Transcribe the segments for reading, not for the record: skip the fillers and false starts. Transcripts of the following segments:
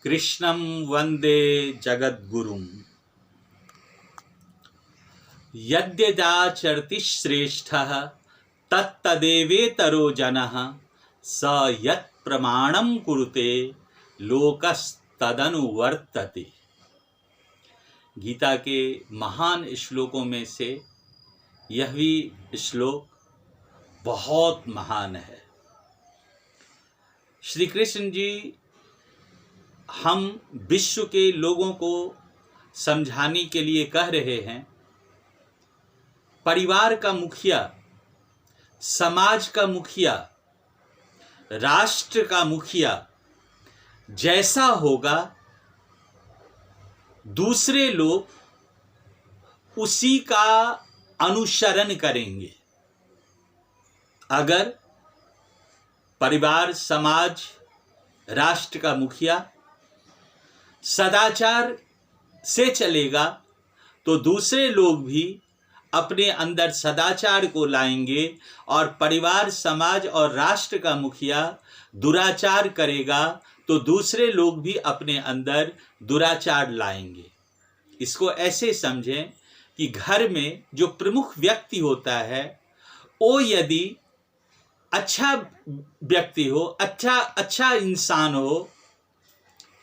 कृष्णं वंदे जगद्गुरुं। यद्यदाचरति श्रेष्ठः तत्तदेवेतरो जनः स यत् प्रमाणं कुरुते लोकस्तदनुवर्तते। गीता के महान श्लोकों में से यह भी श्लोक बहुत महान है। श्री कृष्ण जी हम विश्व के लोगों को समझाने के लिए कह रहे हैं, परिवार का मुखिया, समाज का मुखिया, राष्ट्र का मुखिया जैसा होगा दूसरे लोग उसी का अनुसरण करेंगे। अगर परिवार, समाज, राष्ट्र का मुखिया सदाचार से चलेगा तो दूसरे लोग भी अपने अंदर सदाचार को लाएंगे, और परिवार, समाज और राष्ट्र का मुखिया दुराचार करेगा तो दूसरे लोग भी अपने अंदर दुराचार लाएंगे। इसको ऐसे समझें कि घर में जो प्रमुख व्यक्ति होता है वो यदि अच्छा व्यक्ति हो, अच्छा इंसान हो,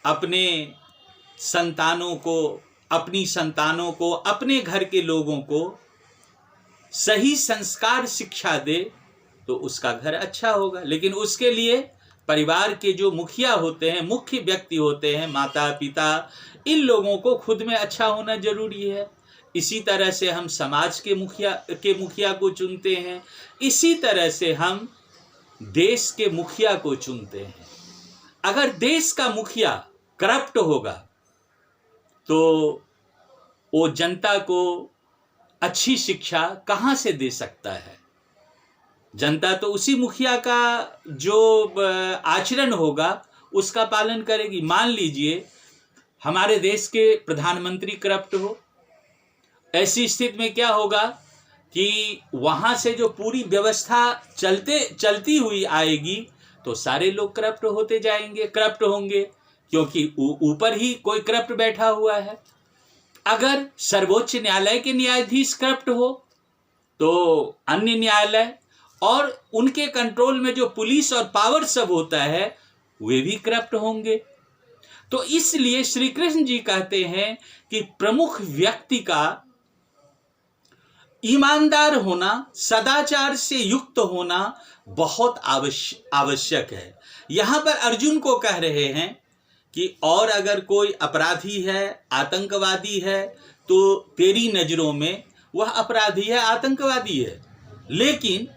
अपने संतानों को, अपनी संतानों को, अपने घर के लोगों को सही संस्कार शिक्षा दे तो उसका घर अच्छा होगा। लेकिन उसके लिए परिवार के जो मुखिया होते हैं, मुख्य व्यक्ति होते हैं, माता पिता, इन लोगों को खुद में अच्छा होना जरूरी है। इसी तरह से हम समाज के मुखिया को चुनते हैं, इसी तरह से हम देश के मुखिया को चुनते हैं। अगर देश का मुखिया करप्ट होगा तो वो जनता को अच्छी शिक्षा कहाँ से दे सकता है? जनता तो उसी मुखिया का जो आचरण होगा उसका पालन करेगी। मान लीजिए हमारे देश के प्रधानमंत्री करप्ट हो, ऐसी स्थिति में क्या होगा कि वहाँ से जो पूरी व्यवस्था चलती हुई आएगी तो सारे लोग करप्ट होते जाएंगे, करप्ट होंगे, क्योंकि ऊपर ही कोई करप्ट बैठा हुआ है। अगर सर्वोच्च न्यायालय के न्यायाधीश करप्ट हो तो अन्य न्यायालय और उनके कंट्रोल में जो पुलिस और पावर सब होता है वे भी करप्ट होंगे। तो इसलिए श्री कृष्ण जी कहते हैं कि प्रमुख व्यक्ति का ईमानदार होना, सदाचार से युक्त होना बहुत आवश्यक है। यहाँ पर अर्जुन को कह रहे हैं कि और अगर कोई अपराधी है, आतंकवादी है, तो तेरी नजरों में वह अपराधी है, आतंकवादी है। लेकिन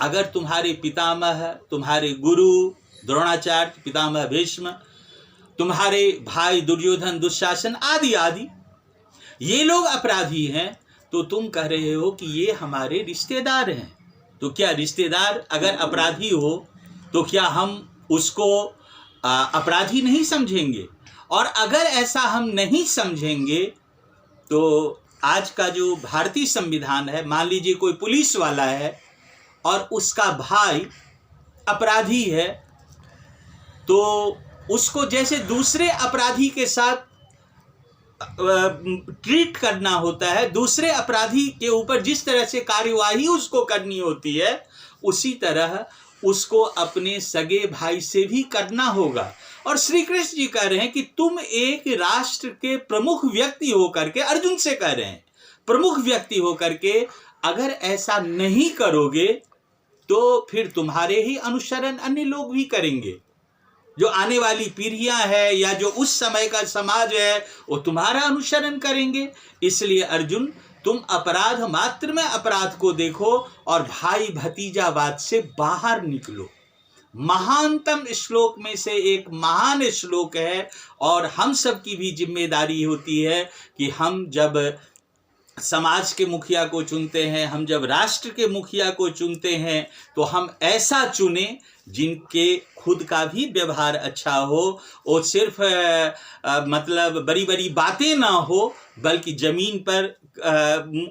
अगर तुम्हारे पितामह, तुम्हारे गुरु द्रोणाचार्य, पितामह भीष्म, तुम्हारे भाई दुर्योधन, दुशासन आदि आदि ये लोग अपराधी हैं तो तुम कह रहे हो कि ये हमारे रिश्तेदार हैं। तो क्या रिश्तेदार अगर अपराधी हो तो क्या हम उसको अपराधी नहीं समझेंगे? और अगर ऐसा हम नहीं समझेंगे तो आज का जो भारतीय संविधान है, मान लीजिए कोई पुलिस वाला है और उसका भाई अपराधी है, तो उसको जैसे दूसरे अपराधी के साथ ट्रीट करना होता है, दूसरे अपराधी के ऊपर जिस तरह से कार्यवाही उसको करनी होती है, उसी तरह उसको अपने सगे भाई से भी करना होगा। और श्री कृष्ण जी कह रहे हैं कि तुम एक राष्ट्र के प्रमुख व्यक्ति होकर के, अर्जुन से कह रहे हैं, प्रमुख व्यक्ति होकर के अगर ऐसा नहीं करोगे तो फिर तुम्हारे ही अनुसरण अन्य लोग भी करेंगे। जो आने वाली पीढ़ियां है या जो उस समय का समाज है वो तुम्हारा अनुसरण करेंगे। इसलिए अर्जुन, तुम अपराध मात्र में अपराध को देखो और भाई भतीजावाद से बाहर निकलो। महानतम श्लोक में से एक महान श्लोक है, और हम सब की भी जिम्मेदारी होती है कि हम जब समाज के मुखिया को चुनते हैं, हम जब राष्ट्र के मुखिया को चुनते हैं, तो हम ऐसा चुने जिनके खुद का भी व्यवहार अच्छा हो, और सिर्फ मतलब बड़ी बड़ी बातें ना हो, बल्कि जमीन पर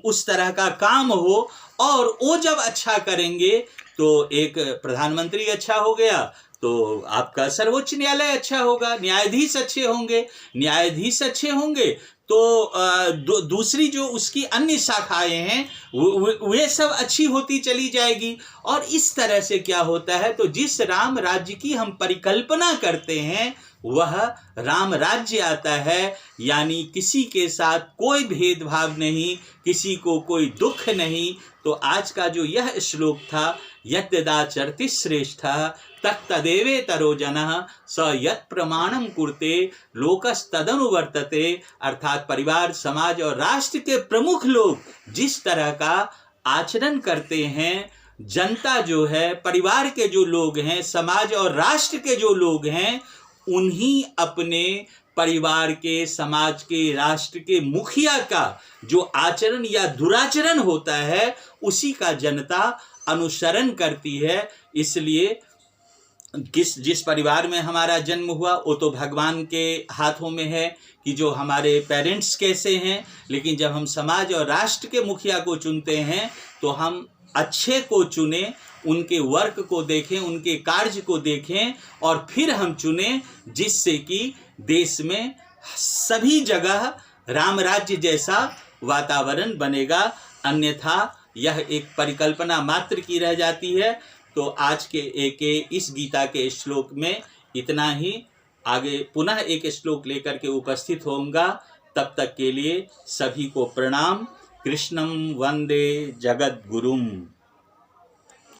उस तरह का काम हो। और वो जब अच्छा करेंगे तो एक प्रधानमंत्री अच्छा हो गया, तो आपका सर्वोच्च न्यायालय अच्छा होगा, न्यायाधीश अच्छे होंगे, न्यायाधीश अच्छे होंगे तो दूसरी जो उसकी अन्य शाखाएं हैं वे सब अच्छी होती चली जाएगी। और इस तरह से क्या होता है, तो जिस राम राज्य की हम परिकल्पना करते हैं वह राम राज्य आता है, यानी किसी के साथ कोई भेदभाव नहीं, किसी को कोई दुख नहीं। तो आज का जो यह श्लोक था, यद्यदाचरति श्रेष्ठः तत्तदेवेतरो जनः स यत् प्रमाणम कुरुते लोकस्तदनुवर्तते, अर्थात परिवार, समाज और राष्ट्र के प्रमुख लोग जिस तरह का आचरण करते हैं, जनता जो है, परिवार के जो लोग हैं, समाज और राष्ट्र के जो लोग हैं, उन्हीं अपने परिवार के, समाज के, राष्ट्र के मुखिया का जो आचरण या दुराचरण होता है उसी का जनता अनुसरण करती है। इसलिए जिस परिवार में हमारा जन्म हुआ वो तो भगवान के हाथों में है कि जो हमारे पेरेंट्स कैसे हैं, लेकिन जब हम समाज और राष्ट्र के मुखिया को चुनते हैं तो हम अच्छे को चुनें, उनके वर्क को देखें, उनके कार्य को देखें और फिर हम चुनें, जिससे कि देश में सभी जगह राम राज्य जैसा वातावरण बनेगा। अन्यथा यह एक परिकल्पना मात्र की रह जाती है। तो आज के इस गीता के श्लोक में इतना ही। आगे पुनः एक श्लोक लेकर के उपस्थित होऊंगा। तब तक के लिए सभी को प्रणाम। कृष्णं वंदे जगद्गुरुम।